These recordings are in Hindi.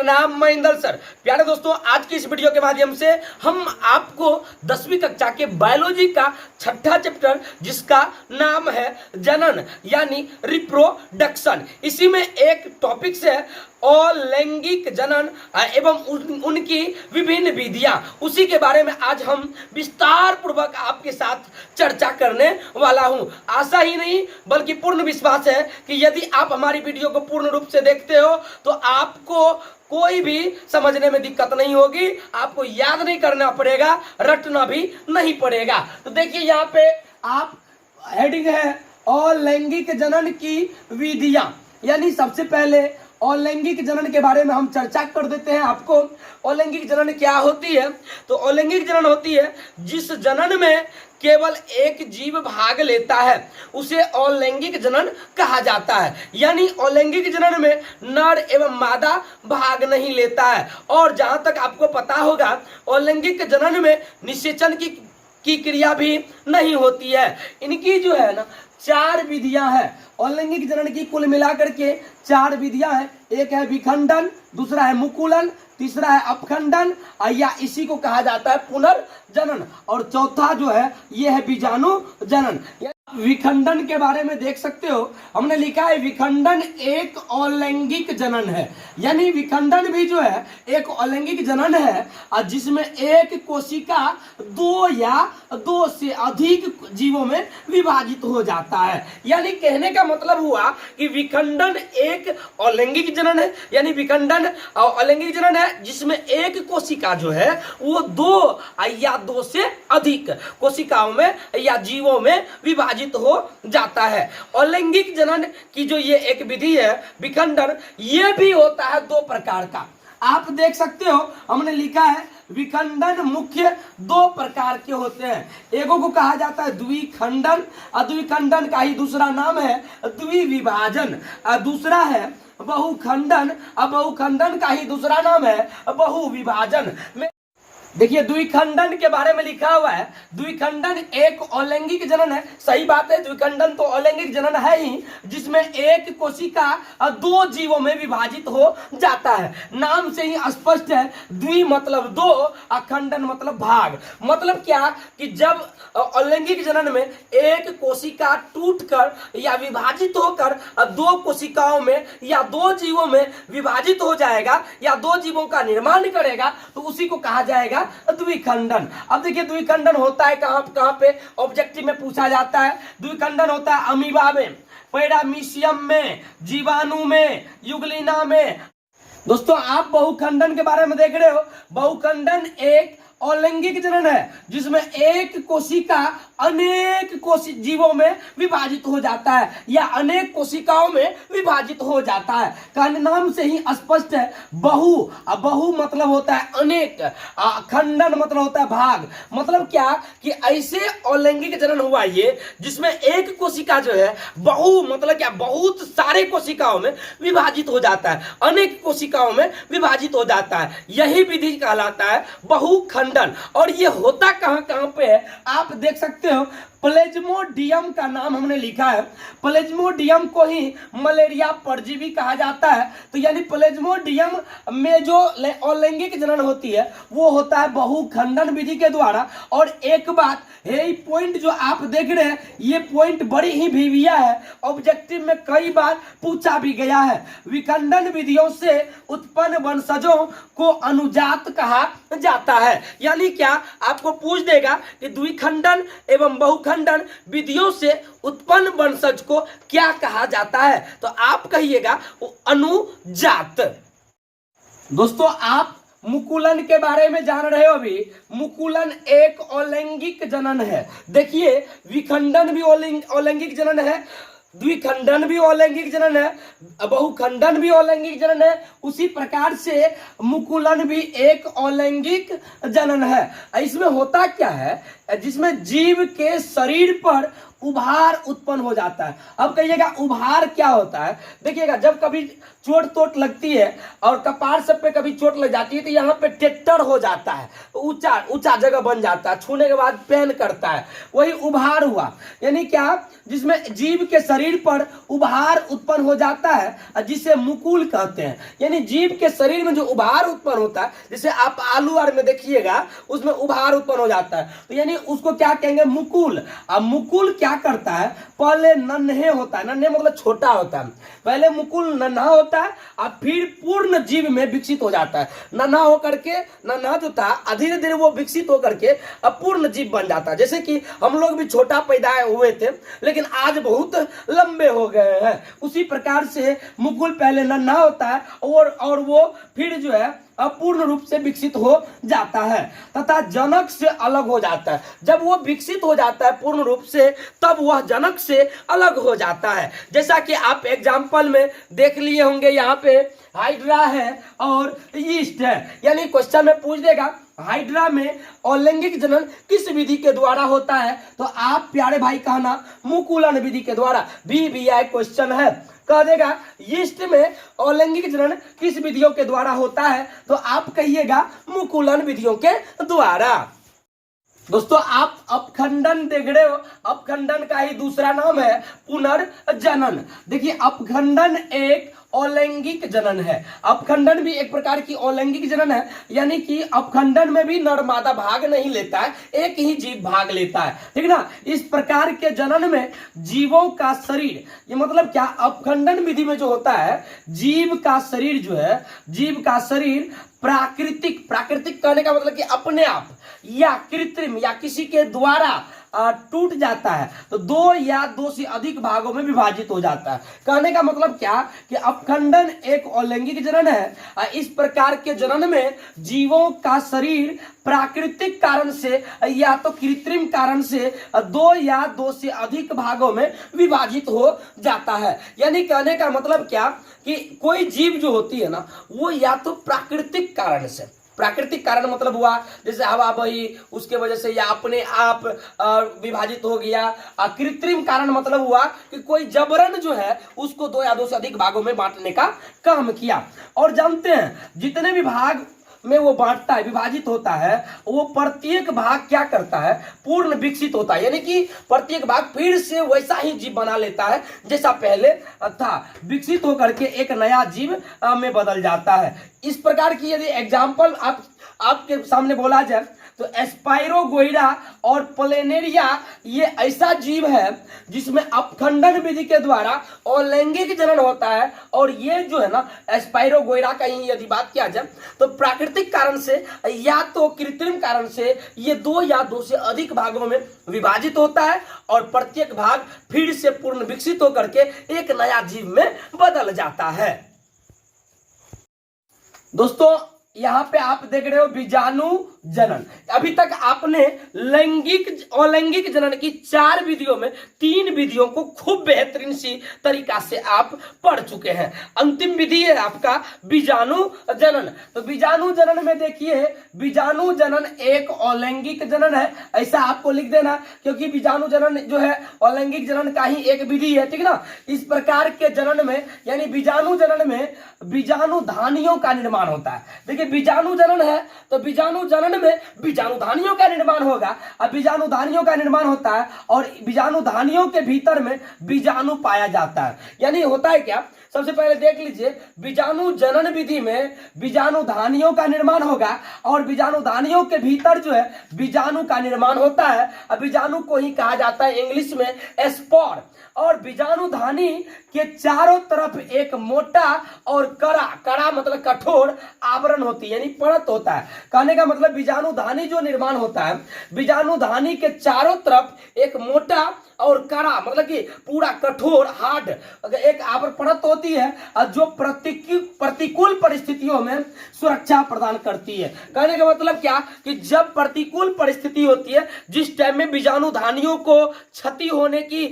प्रणाम महेंद्र सर। प्यारे दोस्तों, आज की इस वीडियो के माध्यम से हम आपको 10वीं कक्षा के बायोलॉजी का छठा चैप्टर जिसका नाम है जनन यानी रिप्रोडक्शन, इसी में एक टॉपिक्स है अलैंगिक जनन एवं उनकी विभिन्न विधियां, उसी के बारे में आज हम विस्तार पूर्वक आपके साथ चर्चा करने वाला हूं। आशा ही नहीं बल्कि पूर्ण विश्वास है कि यदि आप हमारी वीडियो को पूर्ण रूप से देखते हो तो आपको कोई भी समझने में दिक्कत नहीं होगी, आपको याद नहीं करना पड़ेगा, रटना भी नहीं पड़ेगा। तो देखिए यहाँ पे आप हेडिंग है अलैंगिक जनन की विधियां, यानी सबसे पहले अलैंगिक जनन के बारे में हम चर्चा कर देते हैं। आपको अलैंगिक जनन क्या होती है? तो अलैंगिक जनन होती है जिस जनन में केवल एक जीव भाग लेता है उसे अलैंगिक जनन कहा जाता है। यानी अलैंगिक जनन में नर एवं मादा भाग नहीं लेता है। और जहां तक आपको पता होगा अलैंगिक जनन में निषेचन की क्रिया भी नहीं होती है। इनकी जो है ना 4 विधियां हैं। अलैंगिक जनन की कुल मिलाकर के 4 विधियां हैं। एक है विखंडन, दूसरा है मुकुलन, तीसरा है अपखंडन या इसी को कहा जाता है पुनर्जनन, और चौथा जो है ये है बीजाणु जनन। विखंडन के बारे में देख सकते हो, हमने लिखा है विखंडन एक अलैंगिक जनन है। यानी विखंडन भी जो है एक अलैंगिक जनन है जिसमें एक कोशिका 2 या 2 से अधिक जीवों में विभाजित हो जाता है। यानी कहने का मतलब हुआ कि विखंडन एक अलैंगिक जनन है, यानी विखंडन अलैंगिक जनन है जिसमें एक कोशिका जो है वो 2 या 2 से अधिक कोशिकाओं में या जीवों में विभाजित हो जाता है। अलैंगिक जनन की जो ये एक विधि है विखंडन, ये भी होता है 2 प्रकार का। आप देख सकते हो हमने लिखा है विखंडन मुख्य 2 प्रकार के होते हैं। एगो को कहा जाता है द्विखंडन, द्विखंडन का ही दूसरा नाम है द्विविभाजन, दूसरा है बहुखंडन, बहुखंडन का ही दूसरा नाम है बहुविभाजन। देखिए द्विखंडन के बारे में लिखा हुआ है द्विखंडन एक अलैंगिक जनन है। सही बात है, द्विखंडन तो अलैंगिक जनन है ही जिसमें एक कोशिका 2 जीवों में विभाजित हो जाता है। नाम से ही स्पष्ट है, द्वि मतलब 2, अखंडन मतलब भाग। मतलब क्या कि जब अलैंगिक जनन में एक कोशिका टूटकर या विभाजित होकर 2 कोशिकाओं में या 2 जीवों में विभाजित हो जाएगा या 2 जीवों का निर्माण करेगा तो उसी को कहा जाएगा द्विखंडन। अब देखिए द्विखंडन होता है कहां पे ऑब्जेक्टिव में पूछा जाता है। द्विखंडन होता है अमीबा में, पैरामीशियम में, जीवाणु में, युगलिना में। दोस्तों आप बहुखंडन के बारे में देख रहे हो। बहुखंडन एक अलैंगिक जनन है जिसमें एक कोशिका अनेक जीवों में विभाजित हो जाता है या अनेक कोशिकाओं में विभाजित हो जाता है। कारण नाम से ही स्पष्ट है, बहु मतलब होता है अनेक, खंडन मतलब होता है भाग। मतलब क्या कि ऐसे अलैंगिक जनन हुआ ये जिसमें एक कोशिका जो है मतलब क्या बहुत सारे कोशिकाओं में विभाजित हो जाता है, अनेक कोशिकाओं में विभाजित हो जाता है। यही विधि कहलाता है बहुखंडन। और ये होता कहां पे है आप देख सकते हो। प्लेज्मोडियम का नाम हमने लिखा है। प्लेज्मोडियम को ही मलेरिया परजीवी कहा जाता है। तो यानी प्लेज्मोडियम में जो अलैंगिक जनन होती है वो होता है बहुखंडन विधि के द्वारा। और एक बात, यही पॉइंट जो आप देख रहे हैं ये पॉइंट बड़ी ही भिविया है, ऑब्जेक्टिव में कई बार पूछा भी गया है। विखंडन विधियों से उत्पन्न वंशजों को अनुजात कहा जाता है। यानी क्या आपको पूछ देगा कि द्विखंडन एवं बहुखंडन विधियों से उत्पन्न वंशज को क्या कहा जाता है, तो आप कहिएगा अनुजात। दोस्तों आप मुकुलन के बारे में जान रहे हो। अभी मुकुलन एक अलैंगिक जनन है। देखिए विखंडन भी अलैंगिक जनन है, द्विखंडन भी अलैंगिक जनन है, बहुखंडन भी अलैंगिक जनन है, उसी प्रकार से मुकुलन भी एक अलैंगिक जनन है। इसमें होता क्या है, जिसमें जीव के शरीर पर उभार उत्पन्न हो जाता है। अब कहिएगा उभार क्या होता है? देखिएगा, जब कभी चोट तोट लगती है और कपार सब पे कभी चोट लग जाती है तो यहाँ पे टेक्टर हो जाता है, ऊंचा ऊंचा जगह बन जाता है, छूने के बाद पेन करता है, वही उभार हुआ। यानी क्या? जिसमें जीव के शरीर पर उभार उत्पन्न हो जाता है जिसे मुकुल कहते हैं। यानी जीव के शरीर में जो उभार उत्पन्न होता है, जैसे आप आलू आर में देखिएगा उसमें उभार उत्पन्न हो जाता है, तो यानी उसको क्या कहेंगे? मुकुल। अब मुकुल क्या करता है? पहले नन्हे होता है, नन्हे मतलब छोटा होता है, पहले मुकुल नन्हा होता है और फिर पूर्ण जीव में विकसित हो जाता है। नन्हा होकर के, नन्हा जो था धीरे धीरे वो विकसित होकर के अब पूर्ण जीव बन जाता है। जैसे कि हम लोग भी छोटा पैदा हुए थे लेकिन आज बहुत लंबे हो गए हैं, उसी प्रकार से मुकुल पहले नन्हा होता है और वो फिर जो है पूर्ण रूप से विकसित हो जाता है तथा जनक से अलग हो जाता है। जब वो विकसित हो जाता है पूर्ण रूप से, तब वह जनक से अलग हो जाता है। जैसा कि आप एग्जाम्पल में देख लिए होंगे, यहाँ पे हाइड्रा है और यीस्ट है। यानी क्वेश्चन में पूछ देगा हाइड्रा में अलैंगिक जनन किस विधि के द्वारा होता है, तो आप प्यारे भाई कहना मुकुलन विधि के द्वारा। BVI क्वेश्चन है, कह देगा यीस्ट में अलैंगिक जनन किस विधियों के द्वारा होता है, तो आप कहिएगा मुकुलन विधियों के द्वारा। दोस्तों आप अपखंडन देख रहे हो, अपखंडन का ही दूसरा नाम है पुनर्जनन। देखिए अपखंडन एक अलैंगिक जनन है, अपखंडन भी एक प्रकार की अलैंगिक जनन है। यानी कि अपखंडन में भी नर मादा भाग नहीं लेता है, एक ही जीव भाग लेता है, ठीक ना। इस प्रकार के जनन में जीवों का शरीर, ये मतलब क्या? अपखंडन विधि में जो होता है जीव का शरीर जो है, जीव का शरीर प्राकृतिक, प्राकृतिक कहने का मतलब कि अपने आप या कृत्रिम या किसी के द्वारा टूट जाता है, तो दो या दो से अधिक भागों में विभाजित हो जाता है। कहने का मतलब क्या? कि अपखंडन एक अलैंगिक जनन है। इस प्रकार के जनन में जीवों का शरीर प्राकृतिक कारण से या तो कृत्रिम कारण से दो या दो से अधिक भागों में विभाजित हो जाता है। यानी कहने का मतलब क्या? कि कोई जीव जो होती है ना, वो या तो प्राकृतिक कारण से, प्राकृतिक कारण मतलब हुआ जैसे हवा बही उसके वजह से या अपने आप विभाजित हो गया। कृत्रिम कारण मतलब हुआ कि कोई जबरन जो है उसको दो या दो से अधिक भागों में बांटने का काम किया। और जानते हैं जितने भी भाग में वो बांटता है, विभाजित होता है, वो प्रत्येक भाग क्या करता है? पूर्ण विकसित होता है। यानी कि प्रत्येक भाग फिर से वैसा ही जीव बना लेता है जैसा पहले था, विकसित होकर के एक नया जीव में बदल जाता है। इस प्रकार की यदि एग्जाम्पल आपके सामने बोला जाए तो एस्पाइरोगोइरा और प्लेनेरिया ये ऐसा जीव है जिसमें अपखंडन विधि के द्वारा अलैंगिक जनन होता है। और ये जो है ना एस्पाइरोगोइरा का ही यदि बात किया जाए तो प्राकृतिक कारण से या तो कृत्रिम कारण से ये दो या दो से अधिक भागों में विभाजित होता है और प्रत्येक भाग फिर से पूर्ण विकसित होकर के एक नया जीव में बदल जाता है। दोस्तों यहाँ पे आप देख रहे हो बीजाणु जनन। अभी तक आपने लैंगिक अलैंगिक जनन की 4 विधियों में 3 विधियों को खूब बेहतरीन सी तरीका से आप पढ़ चुके हैं। अंतिम विधि है आपका बीजाणु जनन। तो बीजाणु जनन में देखिए बीजाणु जनन एक अलैंगिक जनन है, ऐसा आपको लिख देना क्योंकि बीजाणु जनन जो है अलैंगिक जनन का ही एक विधि है, ठीक ना। इस प्रकार के जनन में यानी बीजाणु जनन में बीजाणु धानियों का निर्माण होता है। देखिए बीजाणु जनन है तो बीजाणु जनन में बीजाणु धानियों का निर्माण होगा। अब बीजाणु धानियों का निर्माण होता है और बीजाणु धानियों के भीतर में बीजाणु पाया जाता है। यानी होता है क्या? सबसे पहले देख लीजिए बीजाणु जनन विधि में बीजाणु धानियों का निर्माण होगा और बीजाणु धानियों के भीतर जो है बीजाणु का निर्माण होता है। अब बीजाणु को ही कहा जाता है इंग्लिश में स्पोर। और बीजाणु धानी के चारों तरफ एक मोटा और कड़ा मतलब कठोर आवरण होती है, यानी परत होता है। कहने का मतलब बीजाणु धानी जो निर्माण होता है, बीजाणु धानी के चारों तरफ एक मोटा और कड़ा मतलब कि पूरा कठोर हार्ड एक आवरण परत होती है जो प्रतिकूल परिस्थितियों में सुरक्षा प्रदान करती है। कहने का मतलब क्या? कि जब प्रतिकूल परिस्थिति होती है, जिस टाइम में बीजाणु धानियों को क्षति होने की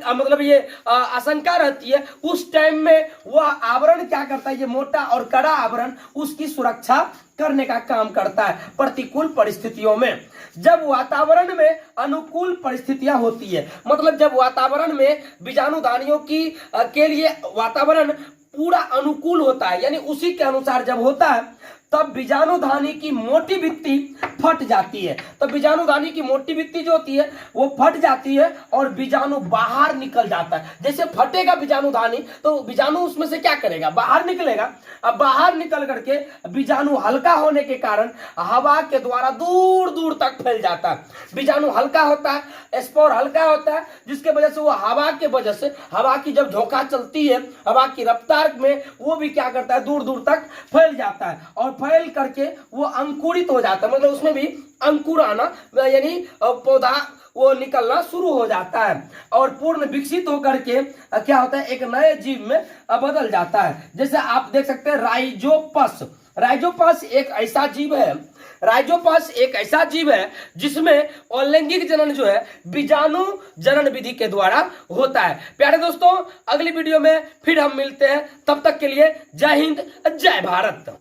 मतलब ये आशंका रहती है, उस टाइम में वह आवरण क्या करता है, ये मोटा और कड़ा आवरण उसकी सुरक्षा करने का काम करता है प्रतिकूल परिस्थितियों में। जब वातावरण में अनुकूल परिस्थितियां होती है, मतलब जब वातावरण में बीजाणुधानियों की के लिए वातावरण पूरा अनुकूल होता है, यानी उसी के अनुसार जब होता है, तब बीजाणुधानी की मोटी भित्ति फट जाती है। तब बीजाणुधानी की मोटी भित्ति जो होती है वो फट जाती है और बीजाणु बाहर निकल जाता है। जैसे फटेगा बीजाणुधानी तो बीजाणु उसमें से क्या करेगा, बाहर निकलेगा। अब बाहर निकल करके बीजाणु हल्का होने के कारण हवा के द्वारा दूर दूर तक फैल जाता है। बीजाणु हल्का होता है, स्पोर हल्का होता है, जिसके वजह से वो हवा के वजह से, हवा की जब झोंका चलती है, हवा की रफ्तार में वो भी क्या करता है, दूर दूर तक फैल जाता है और फैल करके वो अंकुरित हो जाता है, मतलब उसमें भी अंकुर आना यानी पौधा वो निकलना शुरू हो जाता है और पूर्ण विकसित होकर के क्या होता है, एक नए जीव में बदल जाता है। जैसे आप देख सकते हैं राइजोपस, राइजोपस एक ऐसा जीव है, राइजोपस एक ऐसा जीव है जिसमें अलैंगिक जनन जो है बीजाणु जनन विधि के द्वारा होता है। प्यारे दोस्तों, अगली वीडियो में फिर हम मिलते हैं, तब तक के लिए जय हिंद, जय भारत।